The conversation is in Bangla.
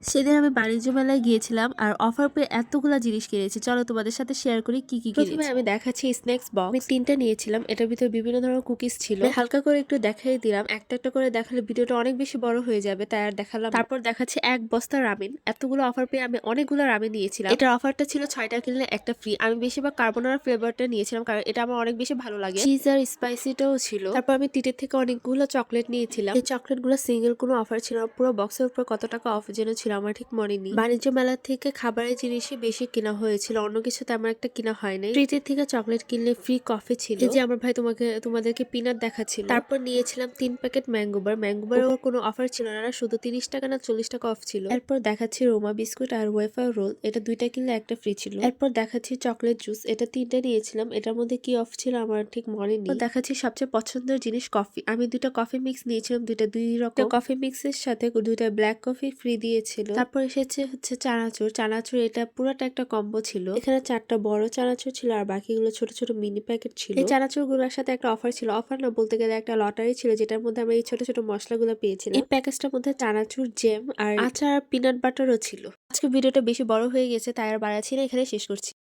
সেদিন আমি বাণিজ্য মেলায় গিয়েছিলাম আর অফার পেয়ে এতগুলা জিনিস কিনেছি। চলো তোমাদের সাথে শেয়ার করি কি কি প্রথমে কিনেছি। আমি দেখাচ্ছি স্ন্যাক্স বক্স। আমি 3টা নিয়েছিলাম। এটার ভিতরে বিভিন্ন ধরনের কুকিজ ছিল। আমি হালকা করে একটু দেখাই দিলাম। একটা একটা করে দেখালে ভিডিওটা অনেক বেশি বড় হয়ে যাবে, তাই আর দেখালাম না। তারপর দেখাচ্ছি এক বস্তা রামেন। এতগুলো অফার পেয়ে আমি অনেকগুলো রামেন নিয়েছিলাম। এটার অফারটা ছিল 6টা কিনলে একটা ফ্রি। আমি বেশিরভাগ কার্বোনারা ফ্লেভারটা নিয়েছিলাম কারণ এটা আমার অনেক বেশি ভালো লাগে। চিজ আর স্পাইসিটাও ছিল। তারপর আমি টিটের থেকে অনেকগুলো চকলেট নিয়েছিলাম। এই চকলেটগুলো সিঙ্গেল কোনো অফার ছিল না। পুরো বক্সের উপর কত টাকা অফ যেন ছিল আমার ঠিক মনে নেই। বাণিজ্য মেলা থেকে খাবারের জিনিসই বেশি কেনা হয়েছিল, অন্য কিছু তেমন একটা কিনা হয় নাই। ট্রিটের থেকে চকলেট কিনলে ফ্রি কফি ছিল। এই যে আমার ভাই তোমাদেরকে পিনাট দেখাচ্ছিল। তারপর নিয়েছিলাম 3 প্যাকেট ম্যাঙ্গোবার। ম্যাঙ্গোবার কোনো অফার ছিল না, শুধু 30 টাকা না 40 টাকা অফ ছিল। এরপর দেখাচ্ছি রোমা বিস্কুট আর ওয়েফার রোল, এটা 2টা কিনলে একটা ফ্রি ছিল। এরপর দেখাচ্ছি চকলেট জুস, এটা 3টা নিয়েছিলাম। এটার মধ্যে কি অফ ছিল আমার ঠিক মনে নেই। দেখাচ্ছি সবচেয়ে পছন্দের জিনিস কফি। আমি 2টা কফি মিক্স নিয়েছিলাম, 2টা 2 রকম। কফি মিক্সের সাথে 2টা ব্ল্যাক কফি ফ্রি দিয়েছিল। তারপর এসেছে হচ্ছে চানাচুর। চানাচুর এটা পুরোটা একটা কম্বো ছিল। এখানে 4টা বড় চানাচুর ছিল আর বাকিগুলো ছোট ছোট মিনি প্যাকেট ছিল। এই চানাচুর গুলোর সাথে একটা অফার ছিল, অফার না বলতে গেলে একটা লটারি ছিল, যেটার মধ্যে আমরা এই ছোট ছোট মশলাগুলো পেয়েছিলাম। এই প্যাকেজটার মধ্যে চানাচুর, জেম আর আচার, পিনাট বাটারও ছিল। আজকে ভিডিওটা বেশি বড় হয়ে গেছে, তাই আর বাড়াচ্ছি না, এখানে শেষ করছি।